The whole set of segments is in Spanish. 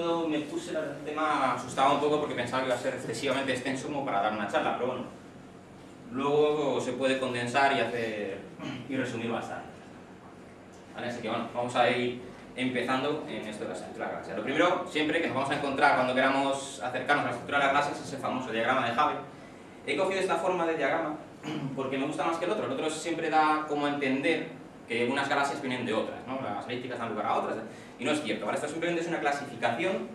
cuando me puse el tema asustaba un poco porque pensaba que iba a ser excesivamente extenso como para dar una charla, pero bueno, luego se puede condensar y resumir bastante. ¿Vale? Así que bueno, vamos a ir empezando en esto de la estructura de la galaxia. Lo primero, siempre que nos vamos a encontrar cuando queramos acercarnos a la estructura de las galaxias es el famoso diagrama de Hubble. He cogido esta forma de diagrama porque me gusta más que el otro. El otro siempre da como a entender que unas galaxias vienen de otras, ¿no? Las elípticas dan lugar a otras, y no es cierto, ¿vale? Esto simplemente es una clasificación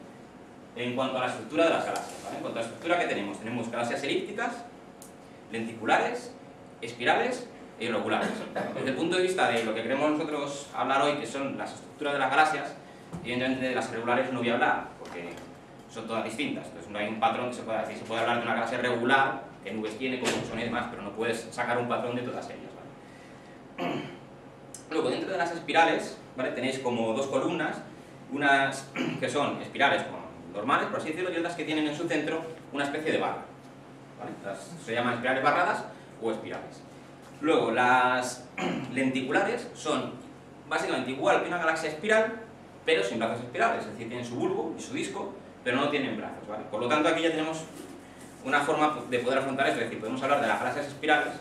en cuanto a la estructura de las galaxias, ¿vale? En cuanto a la estructura que tenemos galaxias elípticas, lenticulares, espirales e irregulares. Desde el punto de vista de lo que queremos nosotros hablar hoy, que son las estructuras de las galaxias, evidentemente de las irregulares no voy a hablar, porque son todas distintas, entonces no hay un patrón que se pueda decir. Se puede hablar de una galaxia regular, qué nubes tiene, cómo son y demás, pero no puedes sacar un patrón de todas ellas, ¿vale? Luego, dentro de las espirales, ¿vale? Tenéis como dos columnas, unas que son espirales normales, por así decirlo, y otras que tienen en su centro una especie de barra, ¿vale? Se llaman espirales barradas o espirales. Luego, las lenticulares son básicamente igual que una galaxia espiral, pero sin brazos espirales, es decir, tienen su bulbo y su disco, pero no tienen brazos, ¿vale? Por lo tanto, aquí ya tenemos una forma de poder afrontar esto, es decir, podemos hablar de las galaxias espirales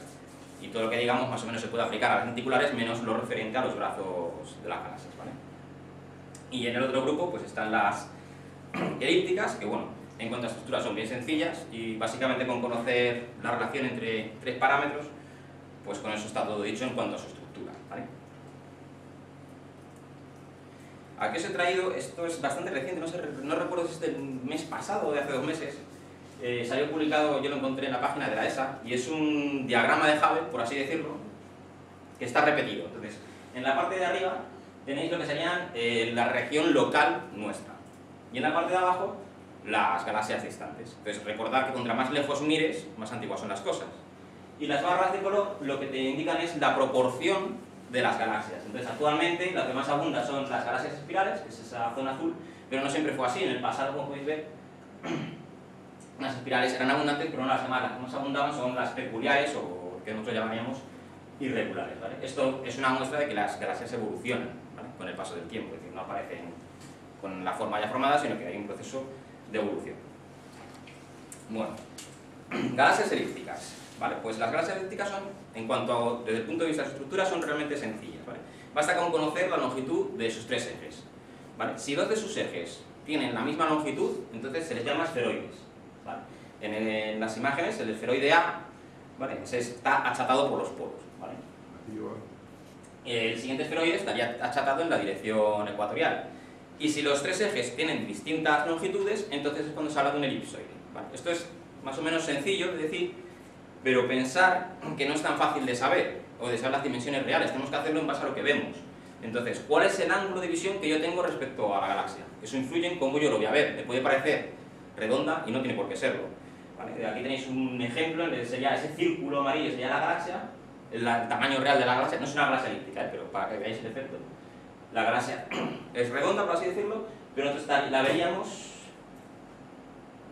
y todo lo que digamos más o menos se puede aplicar a las lenticulares, menos lo referente a los brazos de las galaxias, ¿vale? Y en el otro grupo pues están las elípticas, que bueno, en cuanto a estructuras son bien sencillas y básicamente con conocer la relación entre tres parámetros, pues con eso está todo dicho en cuanto a su estructura, ¿vale? ¿A qué os he traído? Esto es bastante reciente, no recuerdo si es del mes pasado o de hace 2 meses. Salió publicado, yo lo encontré en la página de la ESA, y es un diagrama de Hubble, por así decirlo, que está repetido. Entonces, en la parte de arriba tenéis lo que serían la región local nuestra, y en la parte de abajo las galaxias distantes. Entonces, recordad que contra más lejos mires, más antiguas son las cosas. Y las barras de color lo que te indican es la proporción de las galaxias. Entonces, actualmente lo que más abunda son las galaxias espirales, que es esa zona azul, pero no siempre fue así. En el pasado, como podéis ver, las espirales eran abundantes, pero no las demás. Las que más abundaban son las peculiares, o que nosotros llamaríamos irregulares, ¿vale? Esto es una muestra de que las galaxias evolucionan, ¿vale? Con el paso del tiempo, es decir, no aparecen con la forma ya formada, sino que hay un proceso de evolución. Bueno, galaxias elípticas, ¿vale? Pues las galaxias elípticas son, en cuanto a, desde el punto de vista de su estructura, son realmente sencillas, ¿vale? Basta con conocer la longitud de sus tres ejes, ¿vale? Si dos de sus ejes tienen la misma longitud, entonces se les llama esferoides, ¿vale? En las imágenes, el esferoide A, ¿vale? Ese está achatado por los polos, ¿vale? El siguiente esferoide estaría achatado en la dirección ecuatorial. Y si los tres ejes tienen distintas longitudes, entonces es cuando se habla de un elipsoide, ¿vale? Esto es más o menos sencillo de decir, pero pensar que no es tan fácil de saber, o de saber las dimensiones reales. Tenemos que hacerlo en base a lo que vemos. Entonces, ¿cuál es el ángulo de visión que yo tengo respecto a la galaxia? Eso influye en cómo yo lo voy a ver. Me puede parecer redonda y no tiene por qué serlo, ¿vale? Aquí tenéis un ejemplo en el que sería ese círculo amarillo, sería la galaxia, el tamaño real de la galaxia. No es una galaxia elíptica, pero para que veáis el efecto. La galaxia es redonda, por así decirlo, pero nosotros la veríamos,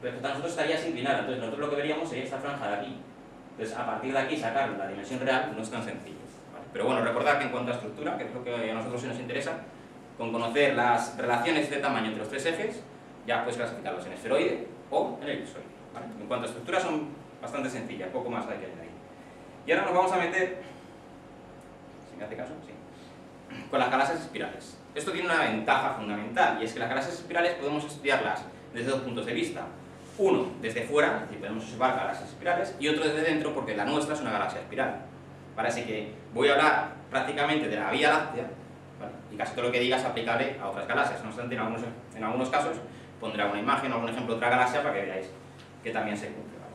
respecto a nosotros estaría inclinada. Entonces nosotros lo que veríamos sería esta franja de aquí. Entonces a partir de aquí sacar la dimensión real no es tan sencillo, ¿vale? Pero bueno, recordad que en cuanto a estructura, que es lo que a nosotros sí nos interesa, con conocer las relaciones de tamaño entre los tres ejes, ya puedes clasificarlos en esferoide o en elipsoide, ¿vale? En cuanto a estructura son bastante sencillas, poco más hay que añadir. Y ahora nos vamos a meter, si me hace caso, sí, con las galaxias espirales. Esto tiene una ventaja fundamental, y es que las galaxias espirales podemos estudiarlas desde dos puntos de vista. Uno, desde fuera, es decir, podemos observar galaxias espirales, y otro desde dentro, porque la nuestra es una galaxia espiral, ¿vale? Así que voy a hablar prácticamente de la Vía Láctea, ¿vale? Y casi todo lo que diga es aplicable a otras galaxias. No obstante, en algunos casos pondré una imagen o algún ejemplo de otra galaxia para que veáis que también se cumple, ¿vale?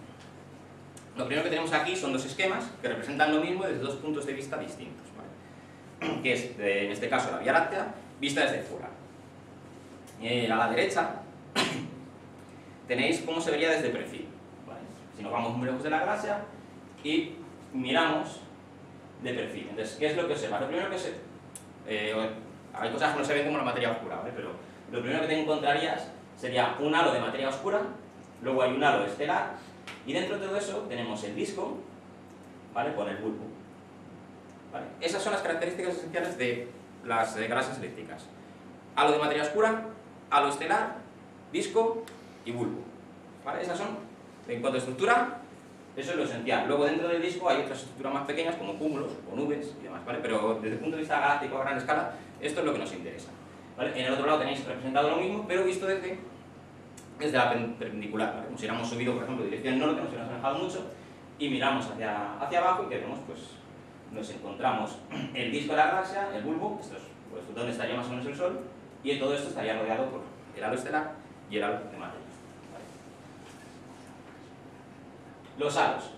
Lo primero que tenemos aquí son dos esquemas que representan lo mismo desde dos puntos de vista distintos, ¿vale? Que es, en este caso, la Vía Láctea vista desde fuera. A la derecha tenéis cómo se vería desde perfil, ¿vale? Si nos vamos muy lejos de la galaxia y miramos de perfil. Entonces, ¿qué es lo que observas? Lo primero que se... hay cosas que no se ven como la materia oscura, ¿vale? Pero lo primero que te encontrarías sería un halo de materia oscura, luego hay un halo estelar, y dentro de todo eso tenemos el disco, ¿vale? Con el bulbo, ¿vale? Esas son las características esenciales de las galaxias elípticas. Halo de materia oscura, halo estelar disco y bulbo. ¿Vale? Esas son, en cuanto a estructura, eso es lo esencial. Luego dentro del disco hay otras estructuras más pequeñas como cúmulos o nubes y demás, ¿vale? Pero desde el punto de vista galáctico a gran escala, esto es lo que nos interesa. ¿Vale? En el otro lado tenéis representado lo mismo, pero visto desde la perpendicular, ¿vale? Como si hubiéramos subido, por ejemplo, dirección norte, nos hubiéramos alejado mucho, y miramos hacia abajo y que vemos, pues, nos encontramos el disco de la galaxia, el bulbo, esto es pues, donde estaría más o menos el Sol, y todo esto estaría rodeado por el halo estelar y el halo de materia. ¿Vale? Los halos.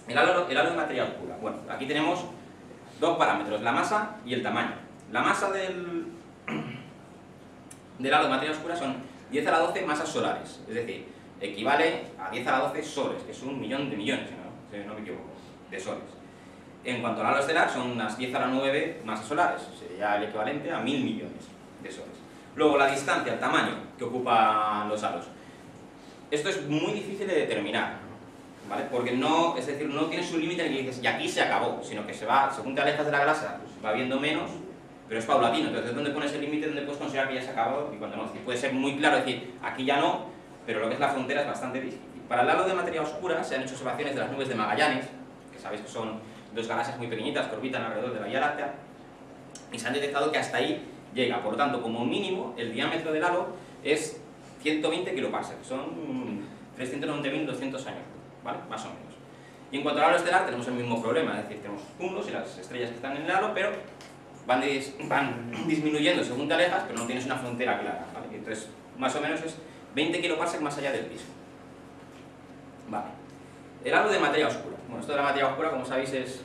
El halo de materia oscura. Bueno, aquí tenemos dos parámetros, la masa y el tamaño. La masa del halo de materia oscura son 10 a la 12 masas solares, es decir, equivale a 10 a la 12 soles, que es 1 millón de millones, si no me equivoco, de soles. En cuanto al halo estelar, son unas 10 a la 9 masas solares, sería el equivalente a 1000 millones de soles. Luego, la distancia, el tamaño que ocupan los halos. Esto es muy difícil de determinar, ¿vale? Porque no, es decir, no tienes un límite en el que dices, y aquí se acabó, sino que se va, según te alejas de la galaxia, pues va viendo menos, pero es paulatino. Entonces, ¿dónde pones el límite? ¿Dónde puedes considerar que ya se ha acabado y cuando no? Es decir, puede ser muy claro decir, aquí ya no, pero lo que es la frontera es bastante difícil. Para el halo de materia oscura se han hecho observaciones de las nubes de Magallanes, que sabéis que son dos galaxias muy pequeñitas que orbitan alrededor de la Vía Láctea, y se han detectado que hasta ahí llega. Por lo tanto, como mínimo, el diámetro del halo es 120 kiloparsecs, que son 390.200 años, ¿vale? Más o menos. Y en cuanto al halo estelar, tenemos el mismo problema, es decir, tenemos cúmulos y las estrellas que están en el halo, pero van disminuyendo según te alejas, pero no tienes una frontera clara, ¿vale? Entonces, más o menos es 20 kiloparsecs más allá del disco. Vale. El halo de materia oscura. Bueno, esto de la materia oscura, como sabéis, es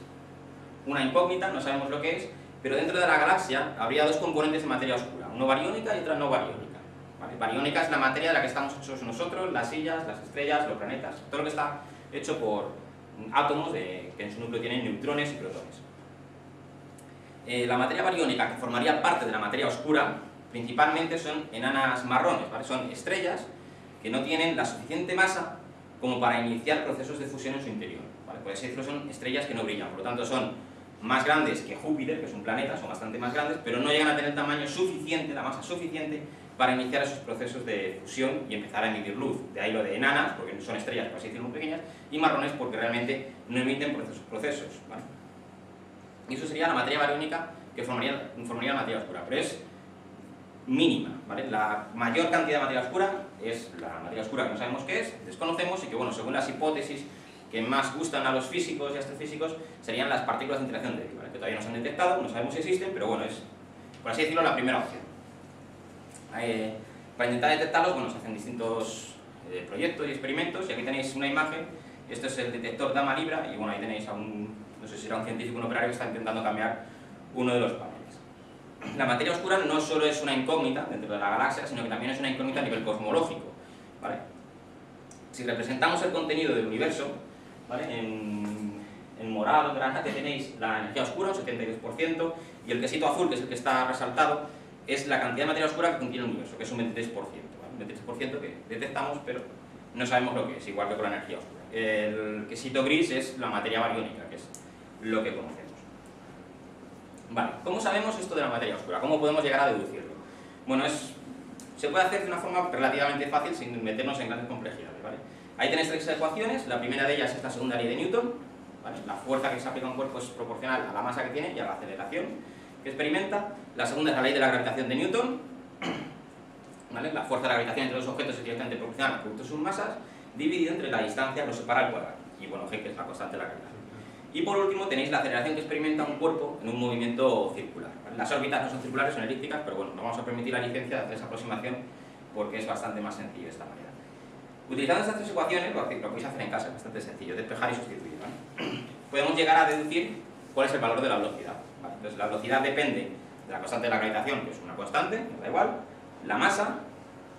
una incógnita, no sabemos lo que es, pero dentro de la galaxia habría dos componentes de materia oscura, uno bariónica y otra no bariónica. ¿Vale? Bariónica es la materia de la que estamos hechos nosotros, las sillas, las estrellas, los planetas, todo lo que está hecho por átomos que en su núcleo tienen neutrones y protones. La materia bariónica, que formaría parte de la materia oscura, principalmente son enanas marrones, ¿vale? Son estrellas que no tienen la suficiente masa como para iniciar procesos de fusión en su interior, ¿vale? Por así decirlo, son estrellas que no brillan, por lo tanto son más grandes que Júpiter, que es un planeta, son bastante más grandes, pero no llegan a tener tamaño suficiente, la masa suficiente, para iniciar esos procesos de fusión y empezar a emitir luz. De ahí lo de enanas, porque son estrellas, por así decirlo, muy pequeñas, y marrones porque realmente no emiten procesos, ¿vale? Y eso sería la materia bariónica que formaría la materia oscura, pero es mínima, ¿vale? La mayor cantidad de materia oscura es la materia oscura que no sabemos qué es, desconocemos, y que, bueno, según las hipótesis que más gustan a los físicos y astrofísicos, serían las partículas de interacción débil, ¿vale? Que todavía no se han detectado, no sabemos si existen, pero bueno, es, por así decirlo, la primera opción. Para intentar detectarlos, bueno, se hacen distintos proyectos y experimentos, y aquí tenéis una imagen. Esto es el detector Dama Libra, y bueno, ahí tenéis a un, no sé si era un científico o un operario que está intentando cambiar uno de los paneles. La materia oscura no solo es una incógnita dentro de la galaxia, sino que también es una incógnita a nivel cosmológico, ¿vale? Si representamos el contenido del universo, ¿vale? En morado, granate, tenéis la energía oscura, un 72%, y el quesito azul, que es el que está resaltado, es la cantidad de materia oscura que contiene el universo, que es un 23%, ¿vale? Un 23% que detectamos, pero no sabemos lo que es, igual que con la energía oscura. El quesito gris es la materia bariónica, que es lo que conocemos. Vale, ¿cómo sabemos esto de la materia oscura? ¿Cómo podemos llegar a deducirlo? Bueno, se puede hacer de una forma relativamente fácil sin meternos en grandes complejidades, ¿vale? Ahí tenéis tres ecuaciones, la primera de ellas es la segunda ley de Newton, ¿vale? La fuerza que se aplica a un cuerpo es proporcional a la masa que tiene y a la aceleración que experimenta. La segunda es la ley de la gravitación de Newton, ¿vale? La fuerza de la gravitación entre dos objetos es directamente proporcional al producto de sus masas, dividido entre la distancia que los separa al cuadrado, y bueno, G, que es la constante de la gravedad. Y por último tenéis la aceleración que experimenta un cuerpo en un movimiento circular, ¿vale? Las órbitas no son circulares, son elípticas, pero bueno, nos vamos a permitir la licencia de hacer esa aproximación porque es bastante más sencillo de esta manera. Utilizando estas tres ecuaciones, lo podéis hacer en casa, es bastante sencillo, despejar y sustituir, ¿vale? Podemos llegar a deducir cuál es el valor de la velocidad, ¿vale? Entonces la velocidad depende de la constante de la gravitación, que es una constante, nos da igual, la masa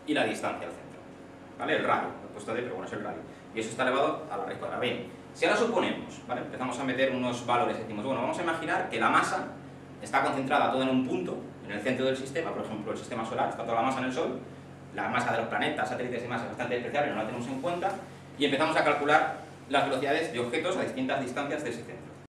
y la distancia al centro, ¿vale? El radio, lo he puesto D, pero bueno, es el radio, y eso está elevado a la raíz cuadrada. Bien, si ahora suponemos, ¿vale? Empezamos a meter unos valores, decimos, bueno, vamos a imaginar que la masa está concentrada toda en un punto, en el centro del sistema, por ejemplo, el sistema solar, está toda la masa en el Sol, la masa de los planetas, satélites y demás es bastante despreciable, no la tenemos en cuenta, y empezamos a calcular las velocidades de objetos a distintas distancias de ese centro.